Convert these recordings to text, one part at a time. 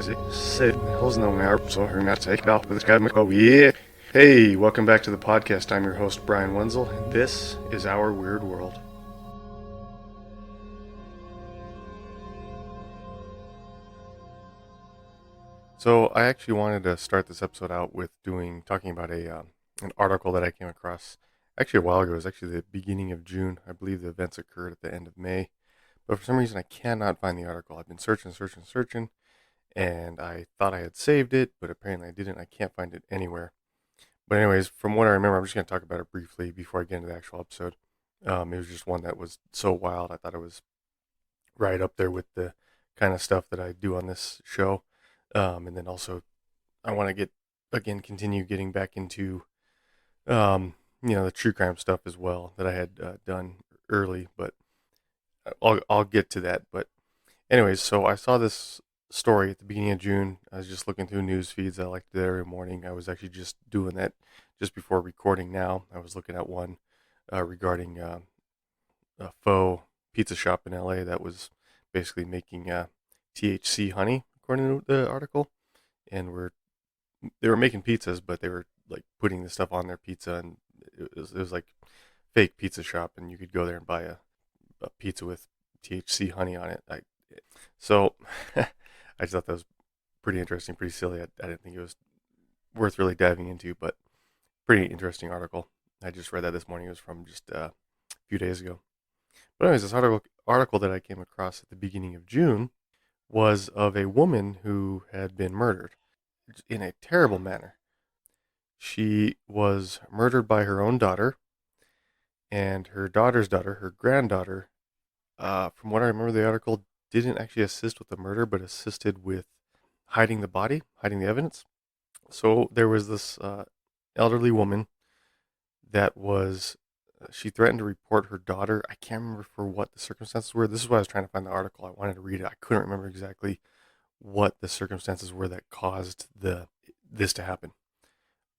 quasi. Signals no more, so we're not taking off with this guy. Oh, yeah. Hey, welcome back to the podcast. I'm your host, Brian Wenzel, and this is Our Weird World. So I actually wanted to start this episode out with talking about an article that I came across actually a while ago. It was actually the beginning of June. I believe the events occurred at the end of May. But for some reason, I cannot find the article. I've been searching, and I thought I had saved it, but apparently I didn't. I can't find it anywhere. But anyways, from what I remember, I'm just going to talk about it briefly before I get into the actual episode. It was just one that was so wild. I thought it was right up there with the kind of stuff that I do on this show. And then also, I want to continue getting back into, the true crime stuff as well that I had done early. But I'll get to that. But anyways, so I saw this story at the beginning of June. I was just looking through news feeds. I like to do that every morning. I was actually just doing that just before recording now. I was looking at one regarding a faux pizza shop in LA that was basically making THC honey, according to the article. And they were making pizzas, but they were like putting the stuff on their pizza, and it was like fake pizza shop, and you could go there and buy a pizza with THC honey on it. So I just thought that was pretty interesting, pretty silly. I didn't think it was worth really diving into, but pretty interesting article. I just read that this morning. It was from just a few days ago. But anyways, this article that I came across at the beginning of June was of a woman who had been murdered in a terrible manner. She was murdered by her own daughter, and her daughter's daughter, her granddaughter, from what I remember, the article didn't actually assist with the murder, but assisted with hiding the body, hiding the evidence. So there was this elderly woman that she threatened to report her daughter. I can't remember for what the circumstances were. This is why I was trying to find the article. I wanted to read it. I couldn't remember exactly what the circumstances were that caused this to happen.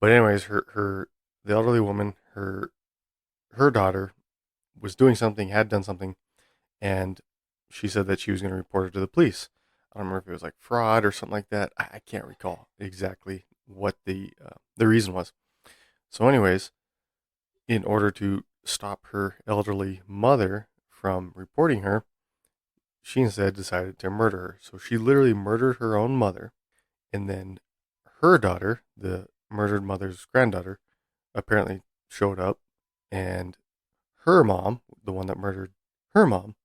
But anyways, the elderly woman, her daughter was doing something, had done something, and she said that she was going to report her to the police. I don't remember if it was like fraud or something like that. I can't recall exactly what the reason was. So anyways, in order to stop her elderly mother from reporting her, she instead decided to murder her. So she literally murdered her own mother, and then her daughter, the murdered mother's granddaughter, apparently showed up, and her mom, the one that murdered her mom,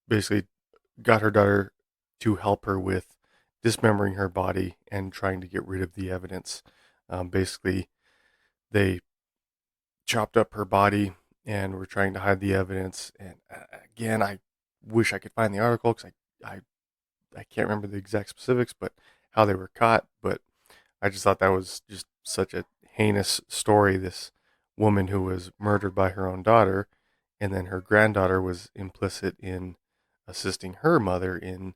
basically got her daughter to help her with dismembering her body and trying to get rid of the evidence. Basically, they chopped up her body and were trying to hide the evidence. And again, I wish I could find the article because I can't remember the exact specifics, but how they were caught. But I just thought that was just such a heinous story. This woman who was murdered by her own daughter, and then her granddaughter was implicit in assisting her mother in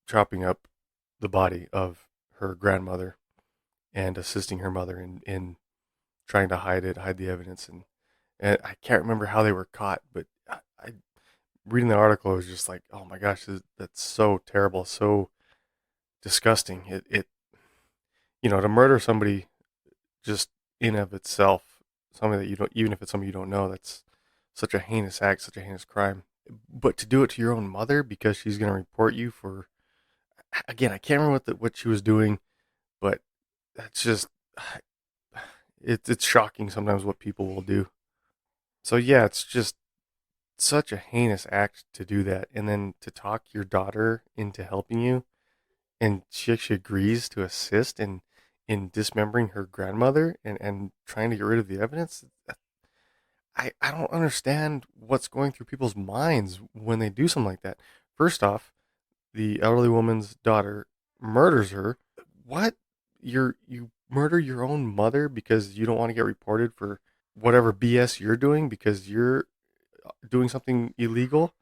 chopping up the body of her grandmother and assisting her mother in trying to hide the evidence. And I can't remember how they were caught, but I reading the article, I was just like, oh my gosh, that's so terrible, so disgusting. It to murder somebody just in of itself, somebody that you don't, even if it's somebody you don't know, that's such a heinous act, such a heinous crime. But to do it to your own mother because she's going to report you for, again, I can't remember what she was doing, but that's just, it's shocking sometimes what people will do. So yeah, it's just such a heinous act to do that, and then to talk your daughter into helping you, and she actually agrees to assist in dismembering her grandmother and trying to get rid of the evidence. I don't understand what's going through people's minds when they do something like that. First off, the elderly woman's daughter murders her. What? You murder your own mother because you don't want to get reported for whatever BS you're doing because you're doing something illegal,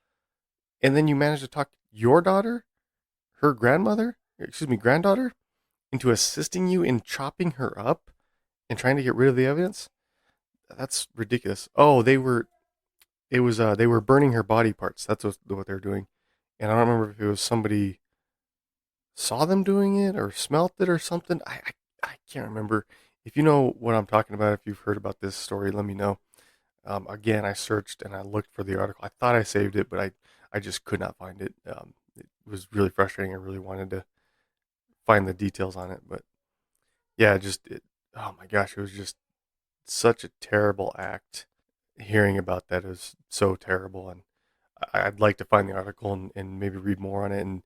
and then you manage to talk your daughter, her granddaughter, into assisting you in chopping her up and trying to get rid of the evidence. That's ridiculous. Oh, they were burning her body parts. That's what they were doing. And I don't remember if it was saw them doing it or smelt it or something. I can't remember. If you know what I'm talking about, if you've heard about this story, let me know. Again, I searched and I looked for the article. I thought I saved it, but I just could not find it. It was really frustrating. I really wanted to find the details on it, but yeah, oh my gosh, it was just such a terrible act. Hearing about that is so terrible, and I'd like to find the article and maybe read more on it and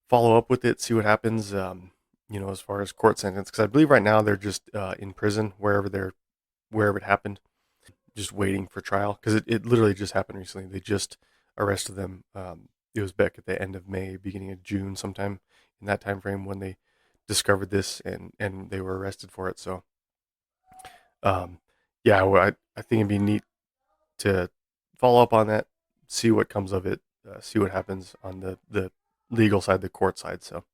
follow up with it, see what happens. As far as court sentence, because I believe right now they're just in prison wherever it happened, just waiting for trial. Because it literally just happened recently. They just arrested them. It was back at the end of May, beginning of June, sometime in that time frame when they discovered this and they were arrested for it. So um, yeah, well, I think it'd be neat to follow up on that, see what comes of it, see what happens on the legal side, the court side. So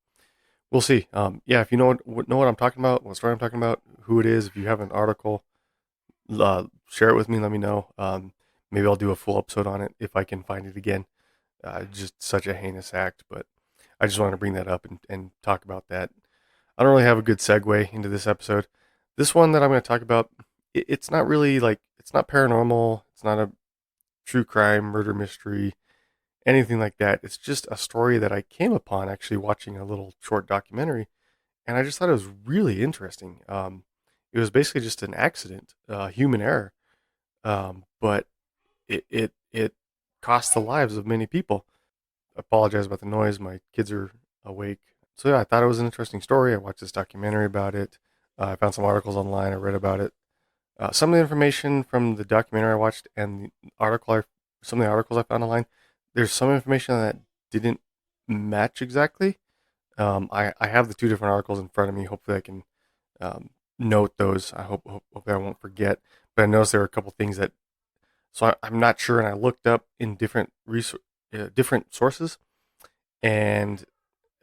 we'll see. Yeah, if you know what I'm talking about, what story I'm talking about, who it is, if you have an article, share it with me. Let me know. Maybe I'll do a full episode on it if I can find it again. Just such a heinous act, but I just wanted to bring that up and talk about that. I don't really have a good segue into this episode. This one that I'm going to talk about, it's not really like, it's not paranormal. It's not a true crime, murder mystery, anything like that. It's just a story that I came upon actually watching a little short documentary, and I just thought it was really interesting. It was basically just an accident, human error, but it cost the lives of many people. I apologize about the noise. My kids are awake. So yeah, I thought it was an interesting story. I watched this documentary about it. I found some articles online. I read about it. Some of the information from the documentary I watched and some of the articles I found online, there's some information that didn't match exactly. I have the two different articles in front of me. Hopefully, I can note those. Hopefully I won't forget. But I noticed there were a couple things that, so I'm not sure. And I looked up in different sources, and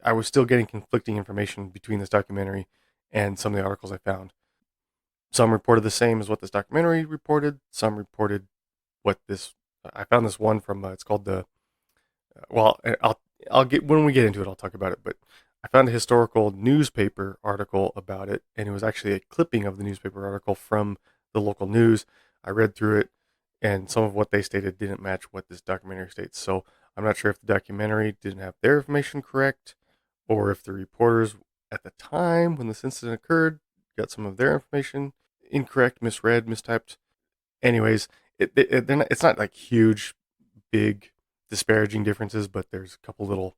I was still getting conflicting information between this documentary and some of the articles I found. Some reported the same as what this documentary reported. Some reported what this. I found this one from. It's called the. Well, I'll get when we get into it. I'll talk about it. But I found a historical newspaper article about it, and it was actually a clipping of the newspaper article from the local news. I read through it, and some of what they stated didn't match what this documentary states. So I'm not sure if the documentary didn't have their information correct, or if the reporters at the time when this incident occurred got some of their information incorrect, misread, mistyped. Anyways, it's not like huge, big, disparaging differences, but there's a couple little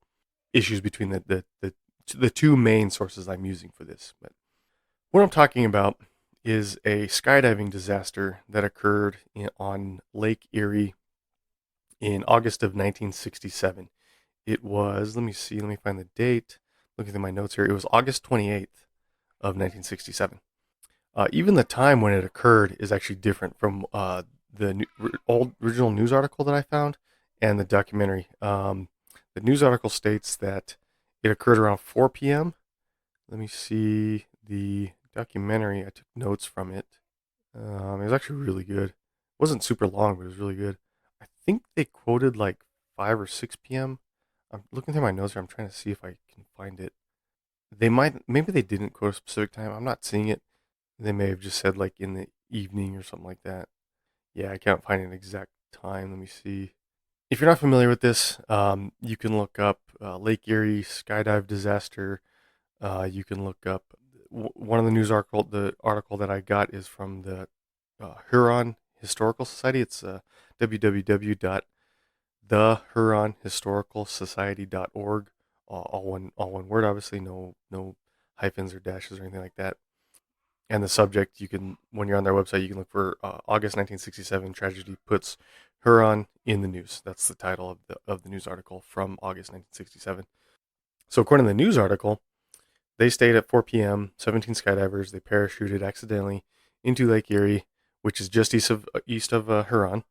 issues between the two main sources I'm using for this. But what I'm talking about is a skydiving disaster that occurred on Lake Erie in August of 1967. It was, let me see, let me find the date. Looking at my notes here, it was August 28th of 1967. Even the time when it occurred is actually different from old original news article that I found and the documentary. The news article states that it occurred around 4 p.m. Let me see the documentary. I took notes from it. It was actually really good. It wasn't super long, but it was really good. I think they quoted like 5 or 6 p.m. I'm looking through my notes here. I'm trying to see if I can find it. Maybe they didn't quote a specific time. I'm not seeing it. They may have just said like in the evening or something like that. Yeah, I can't find an exact time. Let me see. If you're not familiar with this, you can look up Lake Erie skydive disaster. You can look up one of the news article. The article that I got is from the Huron Historical Society. It's www.thehuronhistoricalsociety.org. All one word, obviously, no hyphens or dashes or anything like that. And the subject, you can, when you're on their website, you can look for August 1967 tragedy puts Huron in the news. That's the title of the news article from August 1967. So according to the news article, they stayed at 4 p.m. 17 skydivers, they parachuted accidentally into Lake Erie, which is just east of Huron.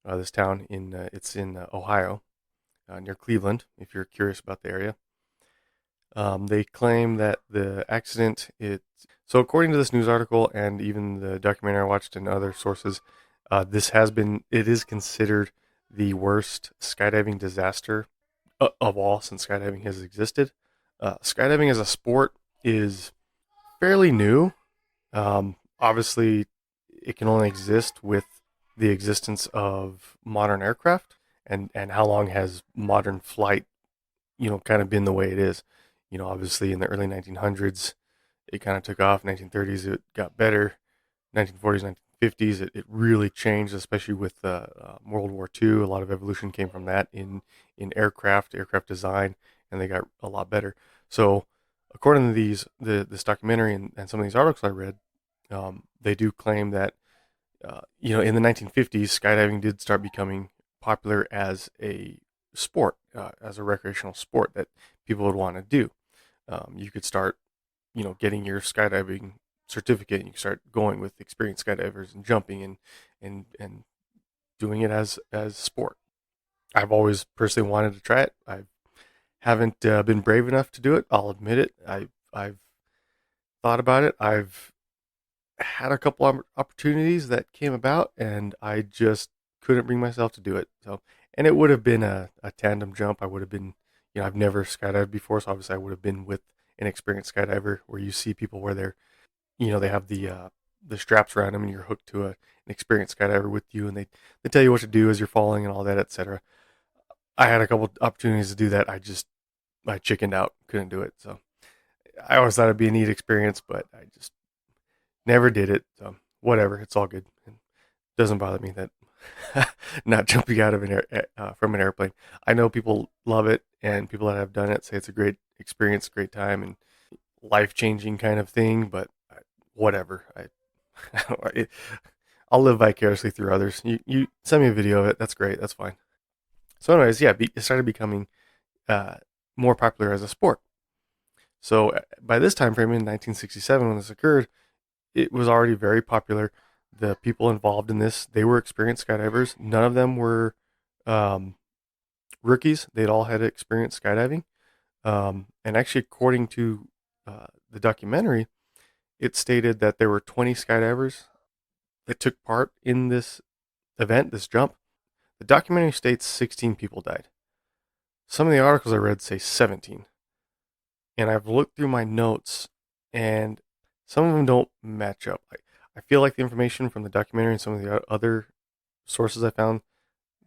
This town it's in Ohio, near Cleveland. If you're curious about the area, they claim that the accident. So according to this news article and even the documentary I watched and other sources, it is considered the worst skydiving disaster of all since skydiving has existed. Skydiving as a sport is fairly new. Obviously, it can only exist with the existence of modern aircraft, and how long has modern flight, kind of been the way it is. Obviously in the early 1900s, it kind of took off. 1930s, it got better. 1940s, 1950s, it really changed, especially with World War II. A lot of evolution came from that in aircraft design, and they got a lot better. So, according to this documentary and some of these articles I read, they do claim that in the 1950s, skydiving did start becoming popular as a sport, as a recreational sport that people would want to do. You could start, getting your skydiving certificate, and you can start going with experienced skydivers and jumping and doing it as sport. I've always personally wanted to try it. I haven't been brave enough to do it. I'll admit it. I've thought about it. I've had a couple of opportunities that came about, and I just couldn't bring myself to do it. So, and it would have been a tandem jump. I would have been, I've never skydived before, so obviously I would have been with an experienced skydiver, where you see people where they have the straps around them, and you're hooked to an experienced skydiver with you, and they tell you what to do as you're falling and all that, etc. I had a couple opportunities to do that. I chickened out, couldn't do it. So I always thought it'd be a neat experience, but I just never did it. So whatever, it's all good. It doesn't bother me that not jumping out of from an airplane. I know people love it, and people that have done it say it's a great experience, great time, and life changing kind of thing. But whatever, I'll live vicariously through others. You send me a video of it. That's great. That's fine. So, anyways, yeah, it started becoming uh, more popular as a sport. So by this time frame in 1967, when this occurred, it was already very popular. The people involved in this, they were experienced skydivers. None of them were um, rookies. They'd all had experience skydiving. And actually, according to the documentary, it stated that there were 20 skydivers that took part in this event, this jump. The documentary states 16 people died. Some of the articles I read say 17. And I've looked through my notes, and some of them don't match up. I feel like the information from the documentary and some of the other sources I found,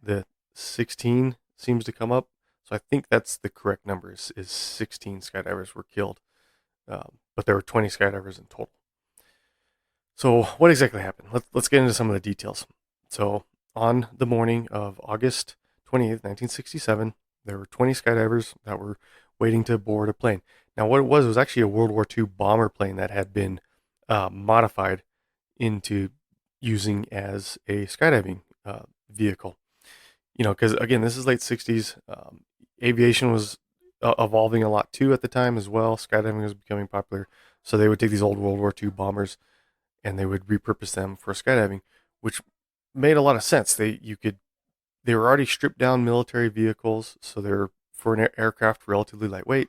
the 16 seems to come up. So I think that's the correct number, is 16 skydivers were killed. But there were 20 skydivers in total. So what exactly happened? Let's get into some of the details. So on the morning of August 20th, 1967, there were 20 skydivers that were waiting to board a plane. Now, what it was actually a World War II bomber plane that had been modified into using as a skydiving vehicle. Because again, this is late 60s. Aviation was evolving a lot too at the time as well. Skydiving was becoming popular. So they would take these old World War II bombers and they would repurpose them for skydiving, which made a lot of sense. They were already stripped down military vehicles, so they're for an aircraft relatively lightweight.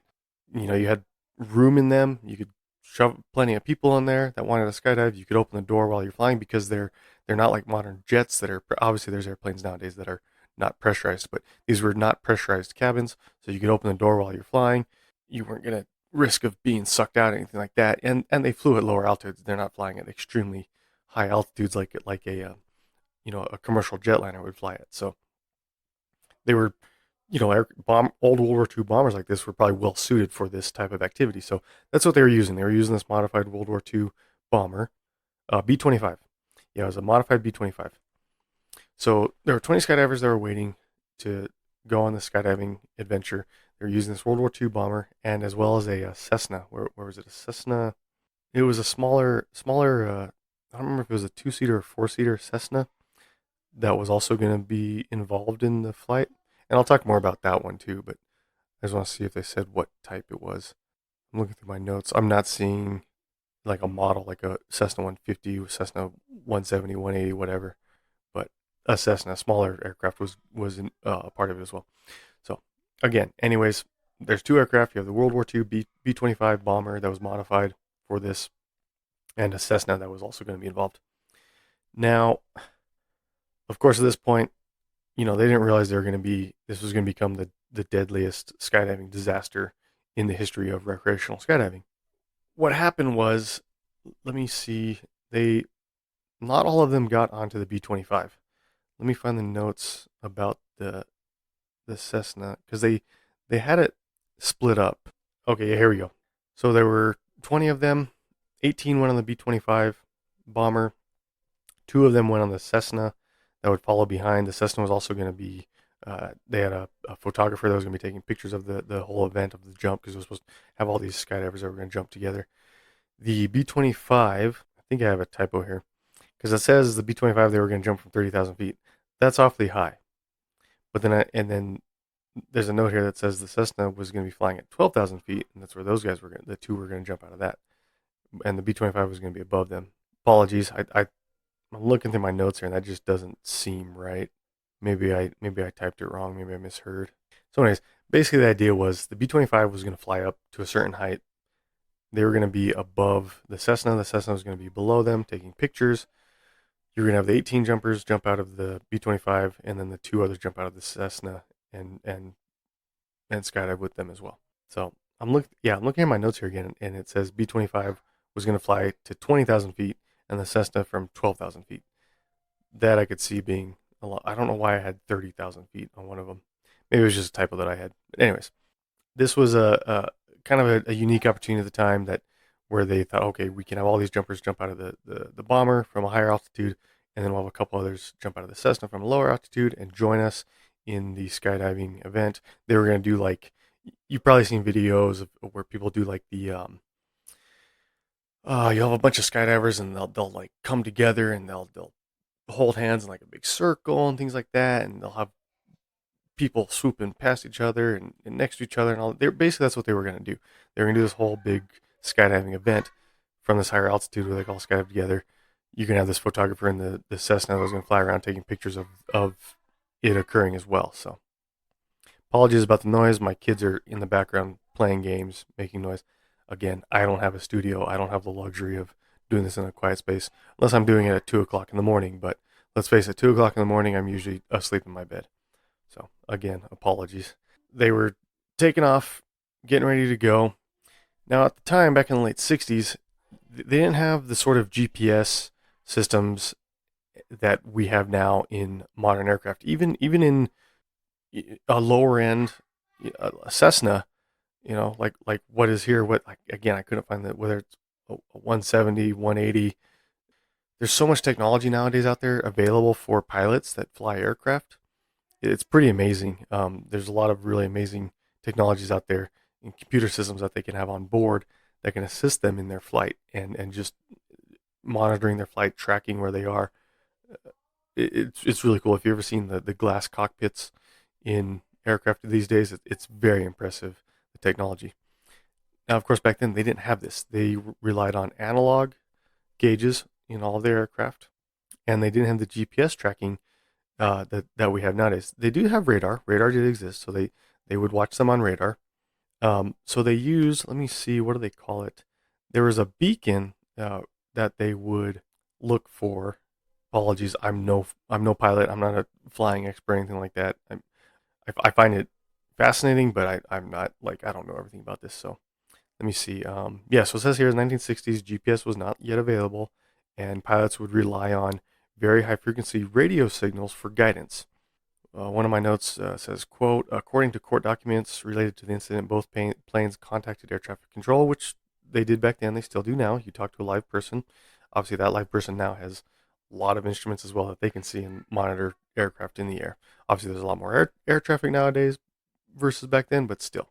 You had room in them. You could shove plenty of people in there that wanted to skydive. You could open the door while you're flying, because they're not like modern jets that are, obviously there's airplanes nowadays that are not pressurized, but these were not pressurized cabins, so you could open the door while you're flying. You weren't gonna risk of being sucked out or anything like that. And they flew at lower altitudes. They're not flying at extremely high altitudes like a commercial jetliner would fly at. So they were, old World War II bombers like this were probably well suited for this type of activity. So that's what they were using. They were using this modified World War II bomber, B-25. Yeah, it was a modified B-25. So there were 20 skydivers that were waiting to go on the skydiving adventure. They were using this World War II bomber, and as well as a Cessna. Where was it? A Cessna. It was a smaller. I don't remember if it was a two-seater or four-seater Cessna that was also going to be involved in the flight. And I'll talk more about that one too, but I just want to see if they said what type it was. I'm looking through my notes. I'm not seeing like a model, like a Cessna 150, Cessna 170, 180, whatever. But a Cessna, a smaller aircraft, was a part of it as well. So again, anyways, there's two aircraft. You have the World War II B-25 bomber that was modified for this, and a Cessna that was also going to be involved. Now, of course, at this point, they didn't realize this was going to become the deadliest skydiving disaster in the history of recreational skydiving. What happened was, let me see, they not all of them got onto the B-25. Let me find the notes about the Cessna because they had it split up. Okay, yeah, here we go. So there were 20 of them. 18 went on the B-25 bomber. 2 of them went on the Cessna that would follow behind. The Cessna was also going to be. They had a photographer that was going to be taking pictures of the whole event of the jump because it was supposed to have all these skydivers that were going to jump together. The B-25, I think I have a typo here because it says the B-25 they were going to jump from 30,000 feet. That's awfully high. But then there's a note here that says the Cessna was going to be flying at 12,000 feet, and that's where those guys were going. The 2 were going to jump out of that, and the B-25 was going to be above them. Apologies, I'm looking through my notes here, and that just doesn't seem right. Maybe I typed it wrong. Maybe I misheard. So, anyways, basically the idea was the B-25 was going to fly up to a certain height. They were going to be above the Cessna. The Cessna was going to be below them, taking pictures. You're going to have the 18 jumpers jump out of the B-25, and then the 2 others jump out of the Cessna and skydive with them as well. So I'm looking at my notes here again, and it says B-25 was going to fly to 20,000 feet, and the Cessna from 12,000 feet. That I could see being a lot. I don't know why I had 30,000 feet on one of them. Maybe it was just a typo that I had. But anyways, this was a kind of a unique opportunity at the time that where they thought, okay, we can have all these jumpers jump out of the bomber from a higher altitude, and then we'll have a couple others jump out of the Cessna from a lower altitude and join us in the skydiving event. They were going to do like, you've probably seen videos of where people do like you'll have a bunch of skydivers and they'll like come together and they'll hold hands in like a big circle and things like that, and they'll have people swooping past each other and next to each other and all. They're basically that's what they were going to do. They were going to do this whole big skydiving event from this higher altitude where they all skydive together. You can have this photographer in the Cessna that was going to fly around taking pictures of it occurring as well. So apologies about the noise. My kids are in the background playing games, making noise. Again, I don't have a studio. I don't have the luxury of doing this in a quiet space unless I'm doing it at 2 o'clock in the morning. But let's face it, 2 o'clock in the morning, I'm usually asleep in my bed. So again, apologies. They were taking off, getting ready to go. Now at the time, back in the late 60s, they didn't have the sort of GPS systems that we have now in modern aircraft. Even in a lower end, a Cessna, like what is here. What like, again, I couldn't find that whether it's a 170, 180. There's so much technology nowadays out there available for pilots that fly aircraft. It's pretty amazing. There's a lot of really amazing technologies out there and computer systems that they can have on board that can assist them in their flight and just monitoring their flight, tracking where they are. It's really cool. If you've ever seen the glass cockpits in aircraft these days, it's very impressive, the technology. Now, of course, back then they didn't have this. They relied on analog gauges in all of their aircraft, and they didn't have the GPS tracking that we have nowadays. They do have radar. Radar did exist, so they would watch them on radar. So they use. Let me see. What do they call it? There was a beacon that they would look for. Apologies, I'm no pilot. I'm not a flying expert or anything like that. I find it fascinating, but I'm not like I don't know everything about this. So let me see. Yeah, so it says here in the 1960s, GPS was not yet available, and pilots would rely on very high frequency radio signals for guidance. One of my notes says, quote, according to court documents related to the incident, both planes contacted air traffic control, which they did back then, they still do now. You talk to a live person. Obviously, that live person now has a lot of instruments as well that they can see and monitor aircraft in the air. Obviously, there's a lot more air traffic nowadays versus back then, but still.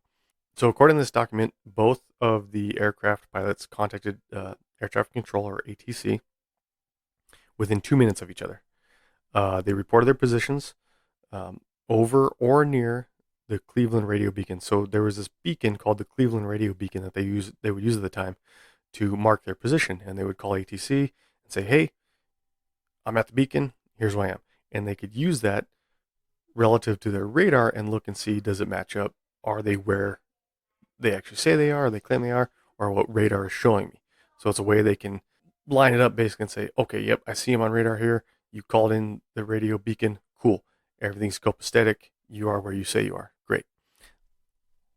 So, according to this document, both of the aircraft pilots contacted air traffic control, or ATC, within 2 minutes of each other. They reported their positions over or near the Cleveland radio beacon. So there was this beacon called the Cleveland radio beacon that they would use at the time to mark their position, and they would call ATC and say, "Hey, I'm at the beacon. Here's where I am," and they could use that relative to their radar and look and see, does it match up? Are they where they actually say they are, they claim they are, or what radar is showing me? So it's a way they can line it up basically and say, okay, yep, I see him on radar here. You called in the radio beacon. Cool. Everything's copacetic. You are where you say you are. Great.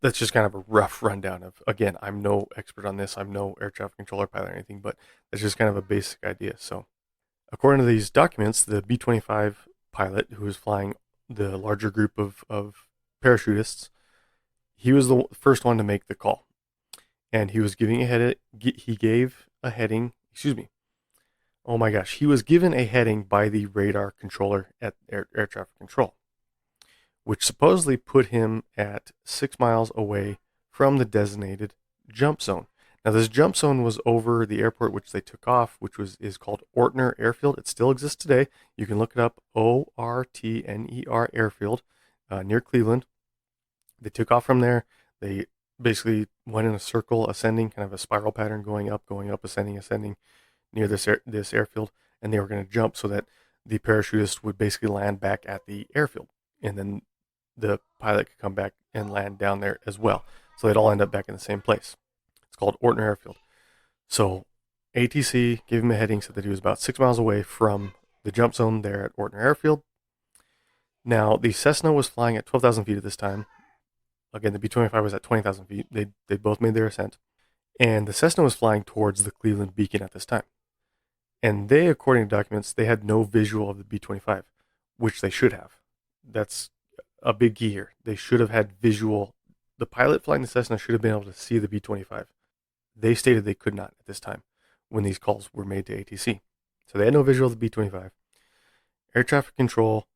that's just kind of a rough rundown of, again, I'm no expert on this. I'm no air traffic controller pilot or anything, but it's just kind of a basic idea. So according to these documents, the B-25 pilot who was flying the larger group of parachutists, he was the first one to make the call. And he was giving a he gave a heading, excuse me. Oh my gosh, he was given a heading by the radar controller at air traffic control, which supposedly put him at 6 miles away from the designated jump zone. Now, this jump zone was over the airport which they took off, which is called Ortner Airfield. It still exists today. You can look it up, Ortner Airfield, near Cleveland. They took off from there. They basically went in a circle, ascending, kind of a spiral pattern, going up, ascending near this airfield, and they were going to jump so that the parachutist would basically land back at the airfield, and then the pilot could come back and land down there as well. So they'd all end up back in the same place. It's called Ortner Airfield. So ATC gave him a heading, said that he was about 6 miles away from the jump zone there at Ortner Airfield. Now, the Cessna was flying at 12,000 feet at this time. Again, the B-25 was at 20,000 feet. They both made their ascent. And the Cessna was flying towards the Cleveland Beacon at this time. And they, according to documents, they had no visual of the B-25, which they should have. That's a big key here. They should have had visual. The pilot flying the Cessna should have been able to see the B-25. They stated they could not at this time when these calls were made to ATC. So they had no visual of the B-25. Air traffic control,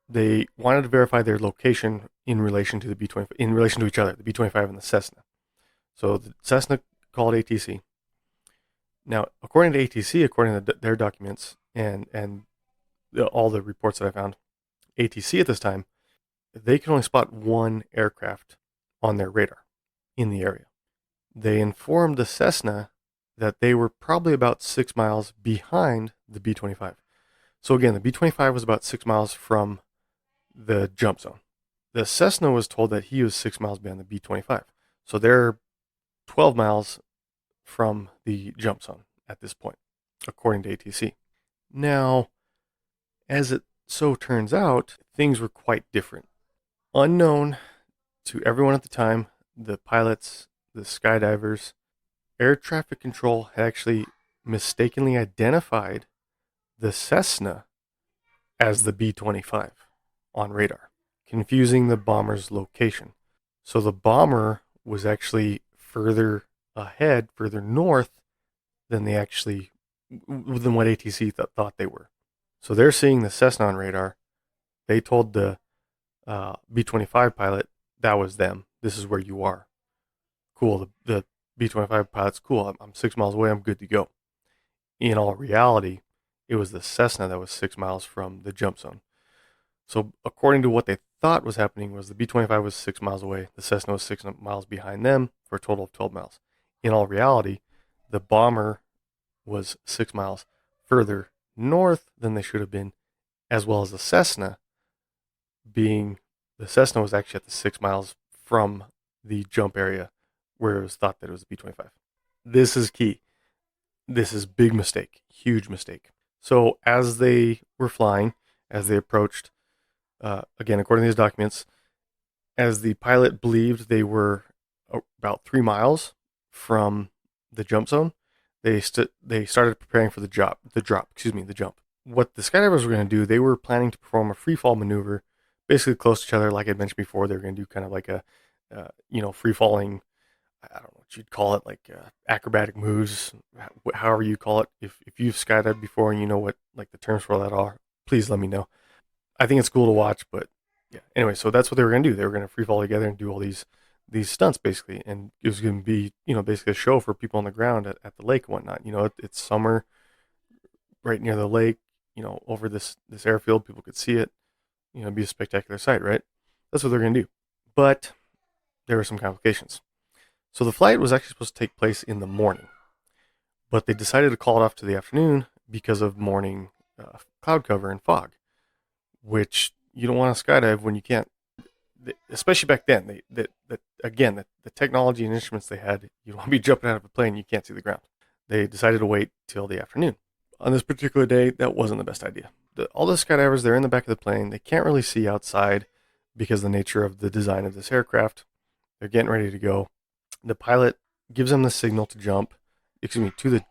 they wanted to verify their location in relation to the B-25, in relation to each other, the B-25 and the Cessna. So the Cessna called ATC. Now, according to ATC, according to their documents and all the reports that I found, ATC at this time, they could only spot one aircraft on their radar in the area. They informed the Cessna that they were probably about 6 miles behind the B-25. So again, the B-25 was about 6 miles from the jump zone. The Cessna was told that he was 6 miles behind the B-25. So they're 12 miles from the jump zone at this point, according to ATC. Now, as it so turns out, things were quite different. Unknown to everyone at the time, the pilots, the skydivers, air traffic control had actually mistakenly identified the Cessna as the B-25 on radar, confusing the bomber's location. So the bomber was actually further ahead, further north than they actually, than what ATC thought they were. So they're seeing the Cessna on radar. They told the B-25 pilot that was them. This is where you are. Cool. The B-25 pilot's cool. I'm 6 miles away. I'm good to go. In all reality, it was the Cessna that was 6 miles from the jump zone. So according to what they thought was happening was the B-25 was 6 miles away. The Cessna was 6 miles behind them for a total of 12 miles. In all reality, the bomber was 6 miles further north than they should have been, as well as the Cessna was actually at the 6 miles from the jump area where it was thought that it was a B-25. This is key. This is big mistake, huge mistake. So as they were flying, as they approached, again, according to these documents, as the pilot believed they were about 3 miles from the jump zone, they started preparing for the jump. What the skydivers were going to do, they were planning to perform a free fall maneuver, basically close to each other, like I mentioned before. They were going to do kind of like a, free falling. I don't know what you'd call it, like acrobatic moves, however you call it. If you've skydived before and you know what like the terms for that are, please let me know. I think it's cool to watch, but yeah. Anyway, so that's what they were going to do. They were going to free fall together and do all these stunts basically, and it was going to be basically a show for people on the ground at the lake and whatnot. It's summer, right near the lake. Over this airfield, people could see it. It'd be a spectacular sight, right? That's what they're going to do. But there were some complications. So the flight was actually supposed to take place in the morning, but they decided to call it off to the afternoon because of morning cloud cover and fog, which you don't want to skydive when you can't, especially back then. The technology and instruments they had, you don't want to be jumping out of a plane, you can't see the ground. They decided to wait till the afternoon. On this particular day, that wasn't the best idea. All the skydivers, they're in the back of the plane. They can't really see outside because of the nature of the design of this aircraft. They're getting ready to go. The pilot gives them the signal to jump. Excuse me, to the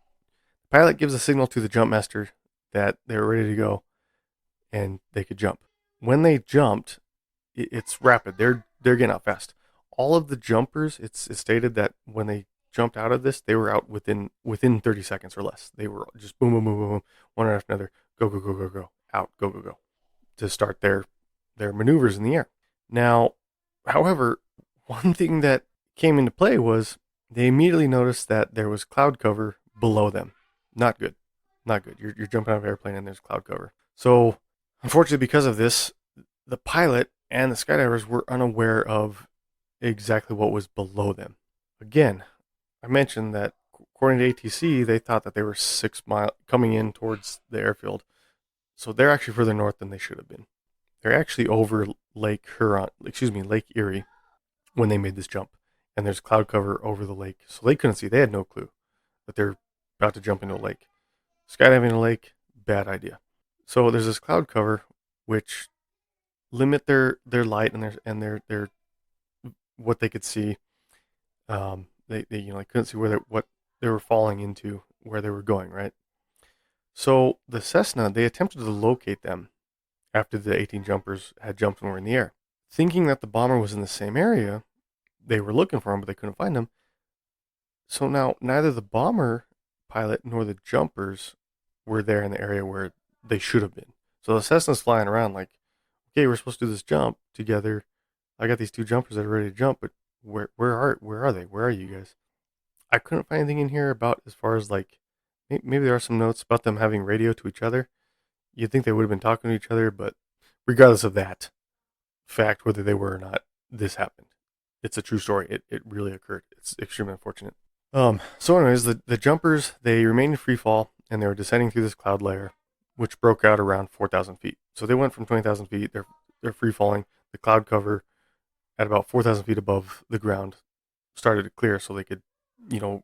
pilot gives a signal to the jump master that they're ready to go and they could jump. When they jumped, it's rapid. They're getting out fast. All of the jumpers, it's stated that when they jumped out of this, they were out within 30 seconds or less. They were just boom, boom, boom, boom, boom, one right after another. Go, go, go, go, go, out, go, go, go, to start their maneuvers in the air. Now, however, one thing that came into play was they immediately noticed that there was cloud cover below them. Not good. Not good. You're jumping out of an airplane and there's cloud cover. So, unfortunately, because of this, the pilot and the skydivers were unaware of exactly what was below them. Again, I mentioned that according to ATC, they thought that they were 6 miles coming in towards the airfield. So they're actually further north than they should have been. They're actually over Lake Erie when they made this jump. And there's cloud cover over the lake. So they couldn't see. They had no clue that they're about to jump into a lake. Skydiving in a lake, bad idea. So there's this cloud cover which limit their light and their what they could see. They couldn't see what they were falling into, where they were going, right? So the Cessna, they attempted to locate them after the 18 jumpers had jumped and were in the air. Thinking that the bomber was in the same area, they were looking for him, but they couldn't find him. So now neither the bomber pilot nor the jumpers were there in the area where they should have been. So the Cessna's flying around like, okay, we're supposed to do this jump together. I got these two jumpers that are ready to jump, but where are they? Where are you guys? I couldn't find anything in here about as far as like maybe there are some notes about them having radio to each other. You'd think they would have been talking to each other, but regardless of that fact, whether they were or not, this happened. It's a true story. It really occurred. It's extremely unfortunate. So anyways, the jumpers, they remained in free fall and they were descending through this cloud layer, which broke out around 4,000 feet. So they went from 20,000 feet. They're free falling. The cloud cover at about 4,000 feet above the ground started to clear, so they could,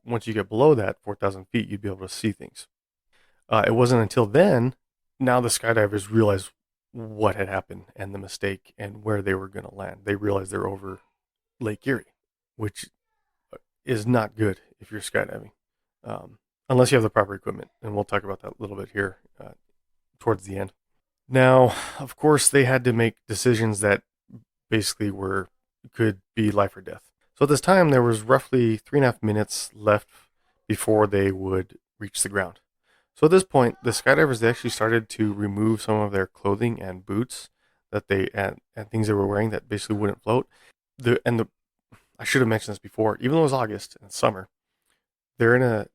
once you get below that 4,000 feet, you'd be able to see things. It wasn't until then, now the skydivers realized what had happened and the mistake and where they were going to land. They realized they're over Lake Erie, which is not good if you're skydiving, unless you have the proper equipment. And we'll talk about that a little bit here towards the end. Now, of course, they had to make decisions that basically could be life or death. So at this time, there was roughly 3.5 minutes left before they would reach the ground. So at this point, the skydivers, they actually started to remove some of their clothing and boots that and things they were wearing that basically wouldn't float. I should have mentioned this before. Even though it was August and summer, they're in a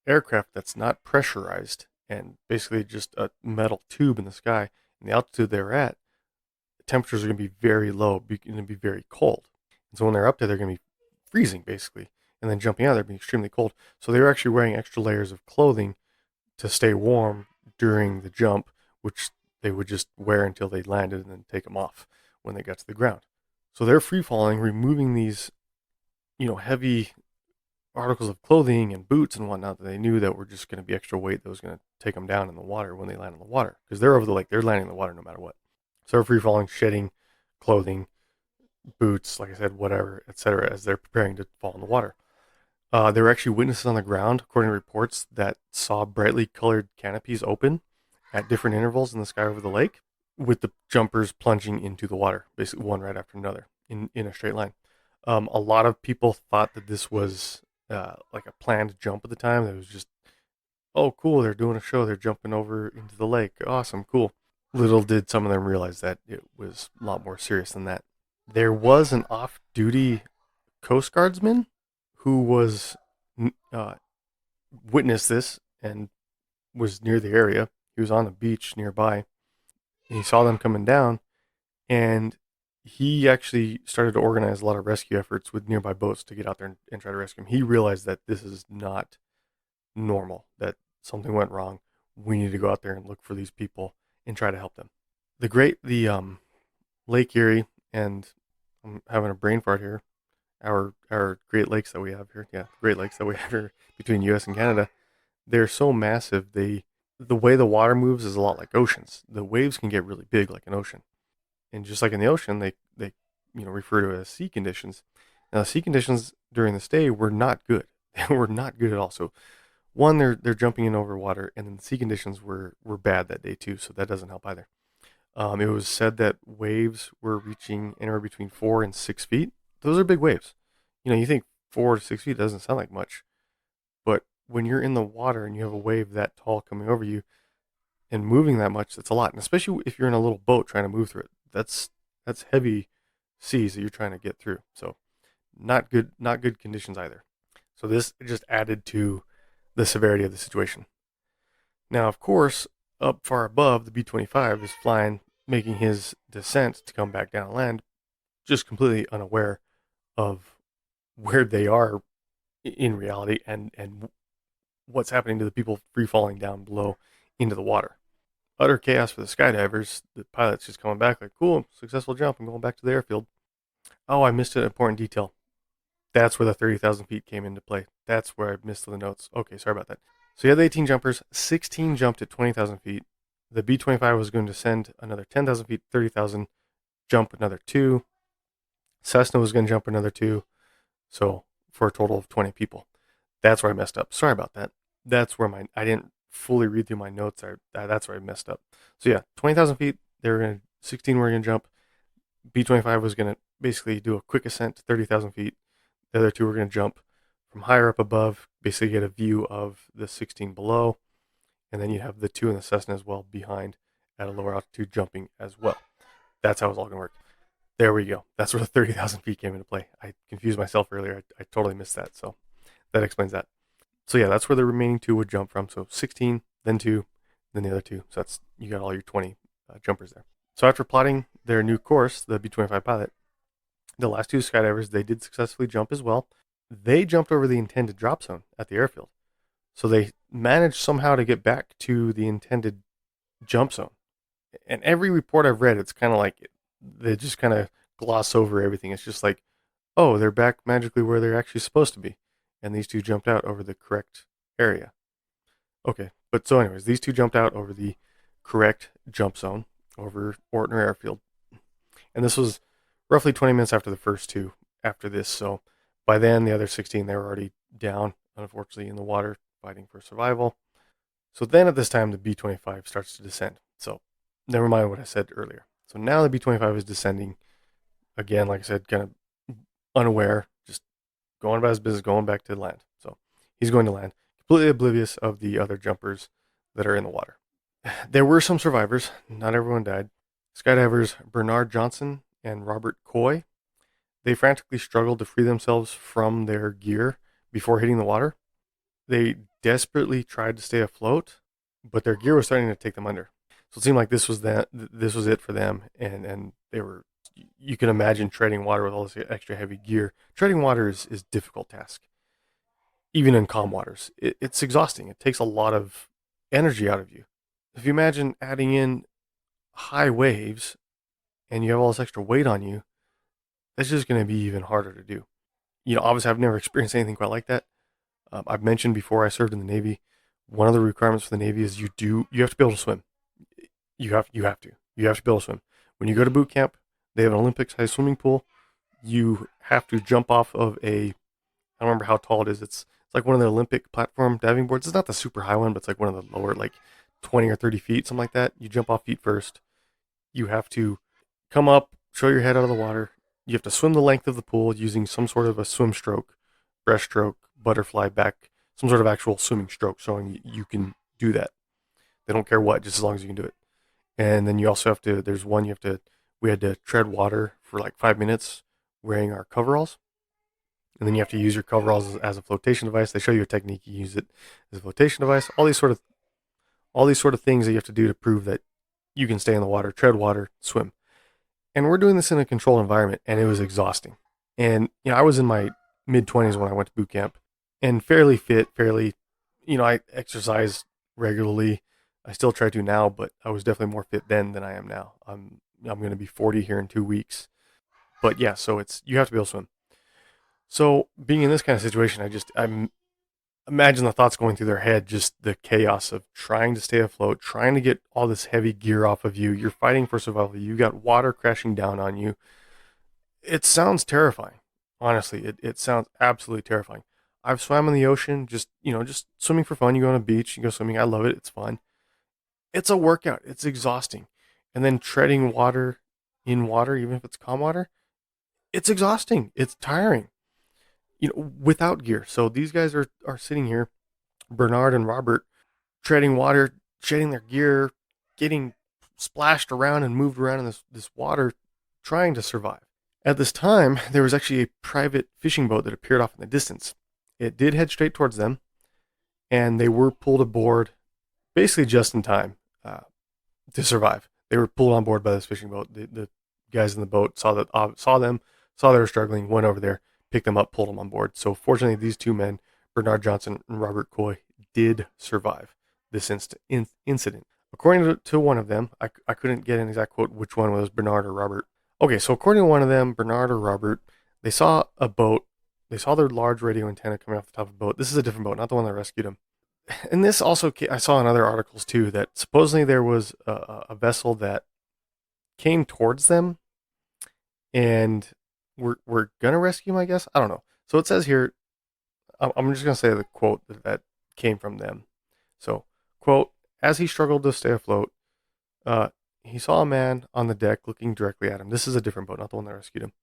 aircraft that's not pressurized and basically just a metal tube in the sky. And the altitude they're at, the temperatures are going to be very low, going to be very cold. And so when they're up there, they're going to be freezing basically. And then jumping out, they're going to be extremely cold. So they were actually wearing extra layers of clothing to stay warm during the jump, which they would just wear until they landed and then take them off when they got to the ground. So they're free falling, removing these, heavy articles of clothing and boots and whatnot that they knew that were just going to be extra weight that was going to take them down in the water when they land in the water, because they're over the lake, they're landing in the water no matter what. So they're free falling, shedding clothing, boots, like I said, whatever, etc., as they're preparing to fall in the water. There were actually witnesses on the ground, according to reports, that saw brightly colored canopies open at different intervals in the sky over the lake, with the jumpers plunging into the water, basically one right after another in a straight line. A lot of people thought that this was like a planned jump at the time. That was just, oh, cool, they're doing a show. They're jumping over into the lake. Awesome, cool. Little did some of them realize that it was a lot more serious than that. There was an off-duty Coast Guardsman who was witnessed this and was near the area. He was on the beach nearby. And he saw them coming down, and he actually started to organize a lot of rescue efforts with nearby boats to get out there and try to rescue him. He realized that this is not normal, that something went wrong. We need to go out there and look for these people and try to help them. The Lake Erie, and I'm having a brain fart here, our Great Lakes that we have here, Great Lakes that we have here between U.S. and Canada, they're so massive. The way the water moves is a lot like oceans. The waves can get really big like an ocean. And just like in the ocean, they refer to it as sea conditions. Now, the sea conditions during the stay were not good. They were not good at all. So, one, they're jumping in over water, and then the sea conditions were bad that day too. So that doesn't help either. It was said that waves were reaching anywhere between 4 and 6 feet. Those are big waves. You think 4 to 6 feet doesn't sound like much, but when you're in the water and you have a wave that tall coming over you and moving that much, that's a lot. And especially if you're in a little boat trying to move through it, that's heavy seas that you're trying to get through. So not good conditions either. So this just added to the severity of the situation. Now, of course, up far above, the B-25 is flying, making his descent to come back down land, just completely unaware of where they are in reality and what's happening to the people free falling down below into the water. Utter chaos for the skydivers. The pilot's just coming back like, cool, successful jump. I'm going back to the airfield. Oh, I missed an important detail. That's where the 30,000 feet came into play. That's where I missed the notes. Okay, sorry about that. So you had the 18 jumpers. 16 jumped at 20,000 feet. The B-25 was going to send another 10,000 feet, 30,000, jump another 2. Cessna was going to jump another 2. So for a total of 20 people. That's where I messed up. Sorry about that. That's where I didn't fully read through my notes. That's where I messed up. So yeah, 20,000 feet. They were going to, 16 were going to jump. B-25 was going to basically do a quick ascent to 30,000 feet. The other 2 were going to jump from higher up above, basically get a view of the 16 below. And then you have the 2 in the Cessna as well behind at a lower altitude jumping as well. That's how it was all going to work. There we go. That's where the 30,000 feet came into play. I confused myself earlier. I totally missed that. So that explains that. So yeah, that's where the remaining 2 would jump from. So 16, then 2, then the other 2. So that's, you got all your 20 jumpers there. So after plotting their new course, the B-25 pilot, the last 2 skydivers, they did successfully jump as well. They jumped over the intended drop zone at the airfield. So they managed somehow to get back to the intended jump zone. And every report I've read, it's kind of like they just kind of gloss over everything. It's just like, oh, they're back magically where they're actually supposed to be. And these 2 jumped out over the correct area. Okay, but so anyways, these 2 jumped out over the correct jump zone over Ortner Airfield. And this was roughly 20 minutes after the first 2 after this. So by then, the other 16, they were already down, unfortunately, in the water, fighting for survival. So then at this time, the B-25 starts to descend. So never mind what I said earlier. So now the B-25 is descending. Again, like I said, kind of unaware, just going about his business, going back to land. So he's going to land, completely oblivious of the other jumpers that are in the water. There were some survivors. Not everyone died. Skydivers Bernard Johnson and Robert Coy, they frantically struggled to free themselves from their gear before hitting the water. They desperately tried to stay afloat, but their gear was starting to take them under. So it seemed like this was it for them, and they were. You can imagine treading water with all this extra heavy gear. Treading water is a difficult task, even in calm waters. It's exhausting. It takes a lot of energy out of you. If you imagine adding in high waves and you have all this extra weight on you, that's just going to be even harder to do. Obviously, I've never experienced anything quite like that. I've mentioned before I served in the Navy. One of the requirements for the Navy is you have to be able to swim. You have to be able to swim. When you go to boot camp, they have an Olympic-sized swimming pool. You have to jump off of I don't remember how tall it is. It's like one of the Olympic platform diving boards. It's not the super high one, but it's like one of the lower, like 20 or 30 feet, something like that. You jump off feet first. You have to come up, show your head out of the water. You have to swim the length of the pool using some sort of a swim stroke, breaststroke, butterfly back, some sort of actual swimming stroke showing you can do that. They don't care what, just as long as you can do it. And then you also have to, we had to tread water for like 5 minutes wearing our coveralls. And then you have to use your coveralls as a flotation device. They show you a technique, you use it as a flotation device. All these sort of things that you have to do to prove that you can stay in the water, tread water, swim. And we're doing this in a controlled environment, and it was exhausting. And I was in my mid-20s when I went to boot camp, and fairly fit, I exercise regularly. I still try to now, but I was definitely more fit then than I am now. I'm going to be 40 here in 2 weeks. But yeah, so you have to be able to swim. So being in this kind of situation, I imagine the thoughts going through their head, just the chaos of trying to stay afloat, trying to get all this heavy gear off of you. You're fighting for survival. You got water crashing down on you. It sounds terrifying. Honestly, it sounds absolutely terrifying. I've swam in the ocean, just swimming for fun. You go on a beach, you go swimming. I love it. It's fun. It's a workout. It's exhausting. And then treading water in water, even if it's calm water, it's exhausting. It's tiring. Without gear. So these guys are sitting here, Bernard and Robert, treading water, shedding their gear, getting splashed around and moved around in this water, trying to survive. At this time, there was actually a private fishing boat that appeared off in the distance. It did head straight towards them, and they were pulled aboard basically just in time to survive. They were pulled on board by this fishing boat. The guys in the boat saw them, saw they were struggling, went over there, picked them up, pulled them on board. So fortunately, these two men, Bernard Johnson and Robert Coy, did survive this incident. According to one of them, I couldn't get an exact quote which one was Bernard or Robert. Okay, so according to one of them, Bernard or Robert, they saw a boat. They saw their large radio antenna coming off the top of the boat. This is a different boat, not the one that rescued them. And this also, I saw in other articles too, that supposedly there was a vessel that came towards them and we're going to rescue them, I guess. I don't know. So it says here, I'm just going to say the quote that came from them. So, quote, as he struggled to stay afloat, he saw a man on the deck looking directly at him. This is a different boat, not the one that rescued him.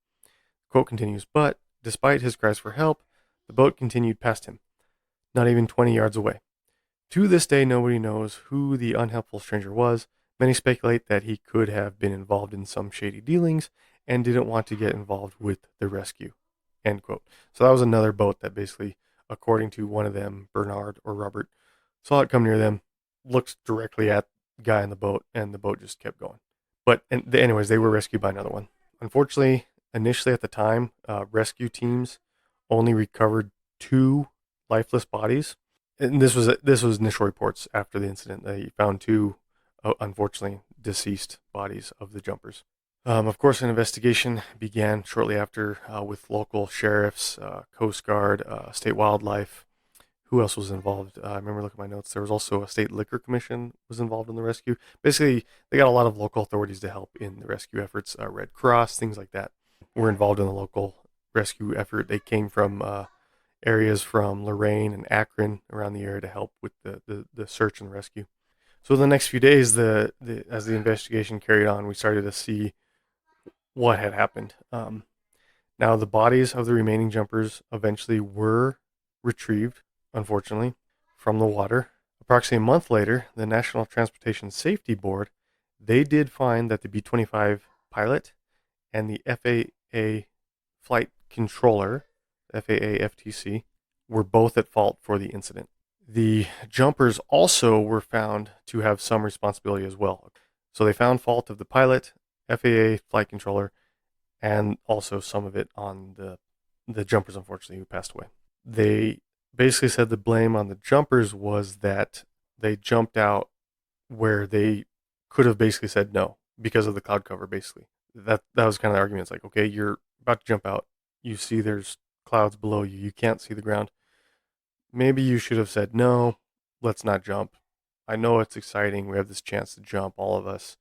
Quote continues, but despite his cries for help, the boat continued past him, not even 20 yards away. To this day, nobody knows who the unhelpful stranger was. Many speculate that he could have been involved in some shady dealings and didn't want to get involved with the rescue. End quote. So that was another boat that basically, according to one of them, Bernard or Robert, saw it come near them, looked directly at the guy in the boat, and the boat just kept going. But anyways, they were rescued by another one. Unfortunately, initially at the time, rescue teams only recovered 2 lifeless bodies. And this was initial reports after the incident. They found 2, unfortunately, deceased bodies of the jumpers. Of course, an investigation began shortly after with local sheriffs, Coast Guard, state wildlife. Who else was involved? I remember looking at my notes. There was also a state liquor commission was involved in the rescue. Basically, they got a lot of local authorities to help in the rescue efforts. Red Cross, things like that, were involved in the local rescue effort. They came from areas from Lorraine and Akron around the area to help with the search and rescue. So the next few days, as the investigation carried on, we started to see what had happened. Now the bodies of the remaining jumpers eventually were retrieved, unfortunately, from the water. Approximately a month later, the National Transportation Safety Board, they did find that the B-25 pilot and the FAA flight controller, FAA FTC, were both at fault for the incident. The jumpers also were found to have some responsibility as well. So they found fault of the pilot, FAA flight controller, and also some of it on the jumpers, unfortunately, who passed away. They basically said the blame on the jumpers was that they jumped out where they could have basically said no because of the cloud cover, basically. That was kind of the argument. It's like, okay, you're about to jump out. You see there's clouds below you. You can't see the ground. Maybe you should have said, no, let's not jump. I know it's exciting. We have this chance to jump, all of us.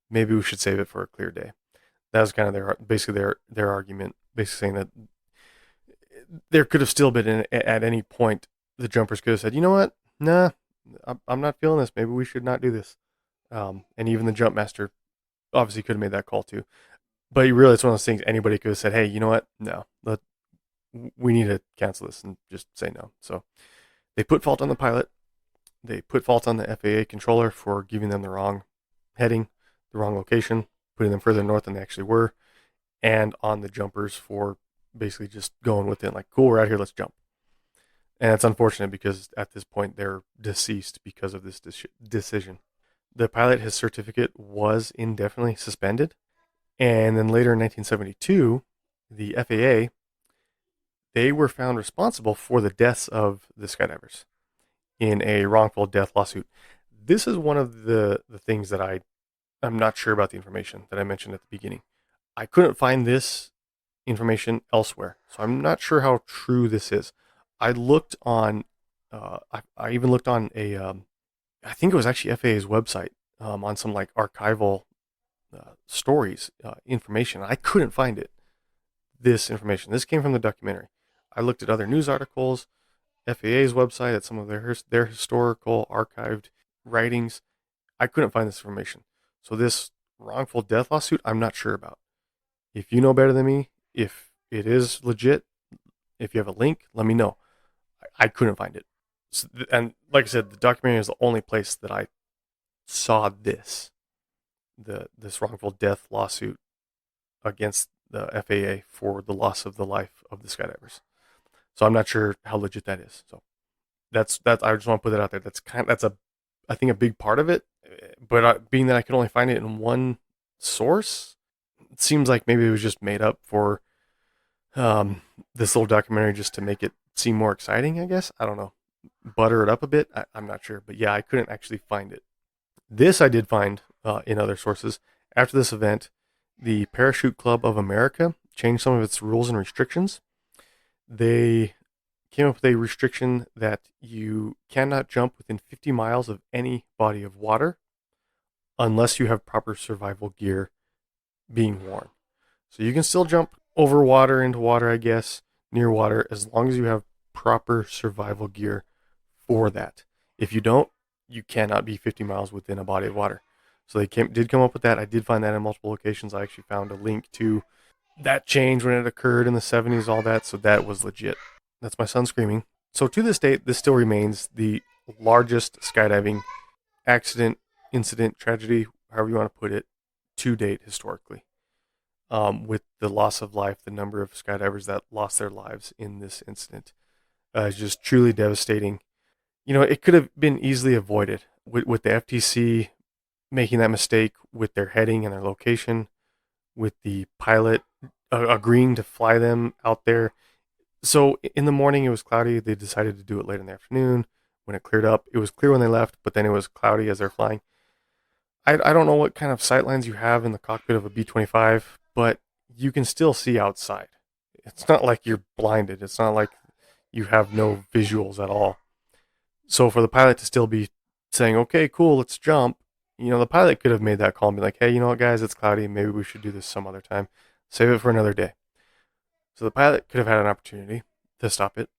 Maybe we should save it for a clear day. That was kind of their argument, basically saying that there could have still been at any point the jumpers could have said, you know what, nah, I'm not feeling this. Maybe we should not do this. And even the jump master obviously could have made that call too. But really, it's one of those things anybody could have said, hey, you know what, no, we need to cancel this and just say no. So they put fault on the pilot. They put fault on the FAA controller for giving them the wrong heading, the wrong location, putting them further north than they actually were, and on the jumpers for basically just going with it, like, cool, we're out here, let's jump. And it's unfortunate because at this point they're deceased because of this decision. The pilot, his certificate was indefinitely suspended, and then later in 1972, the FAA, they were found responsible for the deaths of the skydivers in a wrongful death lawsuit. This is one of the things that I'm not sure about the information that I mentioned at the beginning. I couldn't find this information elsewhere, so I'm not sure how true this is. I looked on, I even looked on I think it was actually FAA's website, on some like archival stories, information. I couldn't find it. this information. This came from the documentary. I looked at other news articles, FAA's website, at some of their historical archived writings. I couldn't find this information. So this wrongful death lawsuit, I'm not sure about. If you know better than me, if it is legit, if you have a link, let me know. I couldn't find it. So, and like I said, the documentary is the only place that I saw this wrongful death lawsuit against the FAA for the loss of the life of the skydivers. So I'm not sure how legit that is. So that's I just want to put that out there. That's a I think a big part of it. But being that I could only find it in one source, it seems like maybe it was just made up for this little documentary just to make it seem more exciting. I guess I don't know, butter it up a bit. I'm not sure, but yeah, I couldn't actually find it. This I did find in other sources. After this event, the Parachute Club of America changed some of its rules and restrictions. They came up with a restriction that you cannot jump within 50 miles of any body of water unless you have proper survival gear being worn. So you can still jump over water, into water, I guess, near water, as long as you have proper survival gear for that. If you don't, you cannot be 50 miles within a body of water. So they did come up with that. I did find that in multiple locations. I actually found a link to that change when it occurred in the 70s, all that. So that was legit. That's my son screaming. So to this date, this still remains the largest skydiving accident, incident, tragedy, however you want to put it, to date historically. With the loss of life, the number of skydivers that lost their lives in this incident is just truly devastating. You know, it could have been easily avoided with the FTC making that mistake with their heading and their location, with the pilot agreeing to fly them out there. So in the morning it was cloudy. They decided to do it late in the afternoon. When it cleared up, it was clear when they left, but then it was cloudy as they're flying. I don't know what kind of sight lines you have in the cockpit of a B-25, but you can still see outside. It's not like you're blinded. It's not like you have no visuals at all. So for the pilot to still be saying, okay, cool, let's jump, you know, the pilot could have made that call and be like, hey, you know what, guys, it's cloudy. Maybe we should do this some other time. Save it for another day. So the pilot could have had an opportunity to stop it.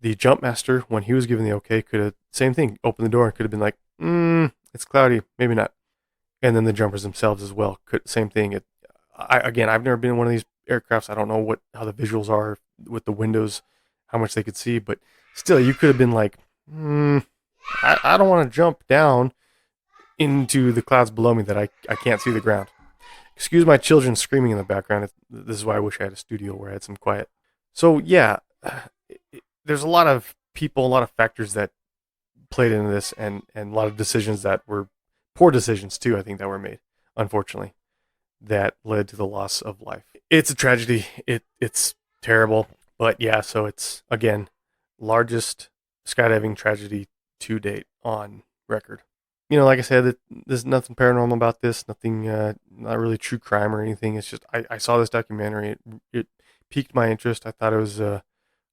The jump master, when he was given the okay, could have, same thing, opened the door and could have been like, it's cloudy, maybe not. And then the jumpers themselves as well, same thing. Again, I've never been in one of these aircrafts. I don't know how the visuals are with the windows, how much they could see, but still, you could have been like, I don't want to jump down into the clouds below me that I can't see the ground. Excuse my children screaming in the background. This is why I wish I had a studio where I had some quiet. So yeah, there's a lot of people, a lot of factors that played into this, and a lot of decisions that were poor decisions too. I think that were made, unfortunately, that led to the loss of life. It's a tragedy. It's terrible, but yeah. So it's again largest skydiving tragedy to date on record. You know, like I said, there's nothing paranormal about this, nothing, not really true crime or anything. It's just I saw this documentary. It piqued my interest. I thought it was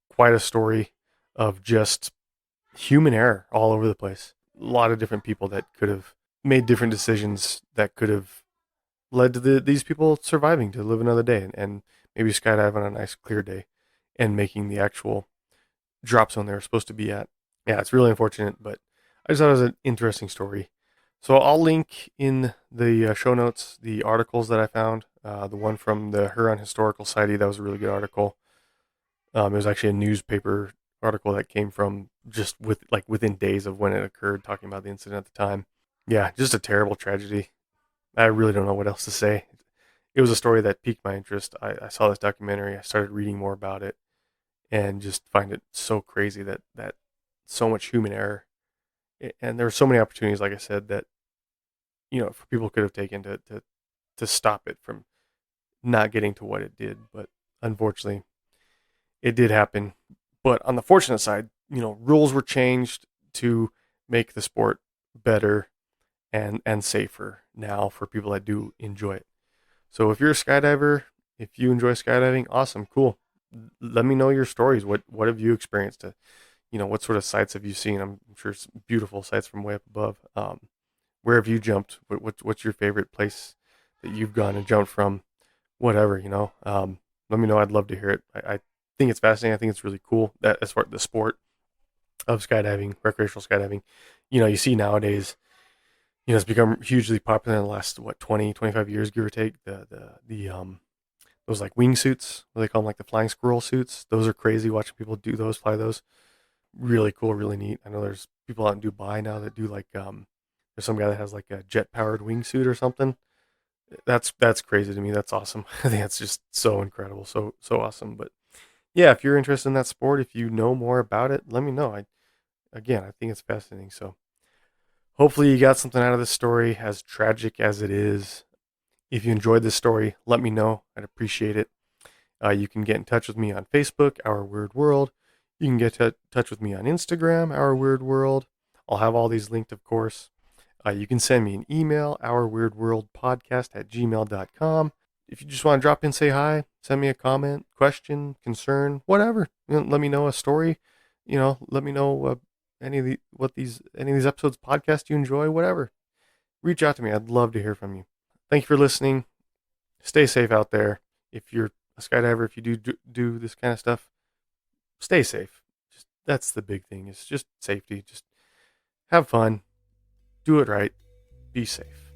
quite a story of just human error all over the place. A lot of different people that could have made different decisions that could have led to these people surviving to live another day and maybe skydive on a nice clear day and making the actual drop zone they were supposed to be at. Yeah, it's really unfortunate, but I just thought it was an interesting story. So I'll link in the show notes the articles that I found. The one from the Huron Historical Society, that was a really good article. It was actually a newspaper article that came from just within days of when it occurred, talking about the incident at the time. Yeah, just a terrible tragedy. I really don't know what else to say. It was a story that piqued my interest. I saw this documentary. I started reading more about it, and just find it so crazy that so much human error, and there were so many opportunities, like I said, that for people could have taken to stop it from not getting to what it did. But unfortunately, it did happen. But on the fortunate side, rules were changed to make the sport better and safer now for people that do enjoy it. So if you're a skydiver, if you enjoy skydiving, awesome, cool. Let me know your stories. What have you experienced? What sort of sights have you seen? I'm sure it's beautiful sights from way up above. Where have you jumped? What's your favorite place that you've gone and jumped from? Whatever. Let Let me know. I'd love to hear it. I think it's fascinating. I think it's really cool that as far as the sport of skydiving, recreational skydiving, you see nowadays, it's become hugely popular in the last, 20, 25 years, give or take. The those like wingsuits, what they call them, like the flying squirrel suits. Those are crazy. Watching people do those, fly those, really cool, really neat. I know there's people out in Dubai now that do like there's some guy that has like a jet powered wingsuit or something. That's crazy to me. That's awesome. I think that's just so incredible, so awesome. But yeah, if you're interested in that sport, if you know more about it, let me know. I think it's fascinating. So hopefully you got something out of this story, as tragic as it is. If you enjoyed this story, let me know. I'd appreciate it. You can get in touch with me on Facebook, Our Weird World. You can get in touch with me on Instagram, Our Weird World. I'll have all these linked, of course. You can send me an email, ourweirdworldpodcast@gmail.com. If you just want to drop in, say hi, send me a comment, question, concern, whatever. Let me know a story. Let me know any of these episodes podcast you enjoy, whatever. Reach out to me. I'd love to hear from you. Thank you for listening. Stay safe out there. If you're a skydiver, if you do this kind of stuff, stay safe. Just that's the big thing. It's just safety. Just have fun. Do it right. Be safe.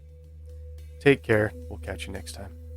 Take care. We'll catch you next time.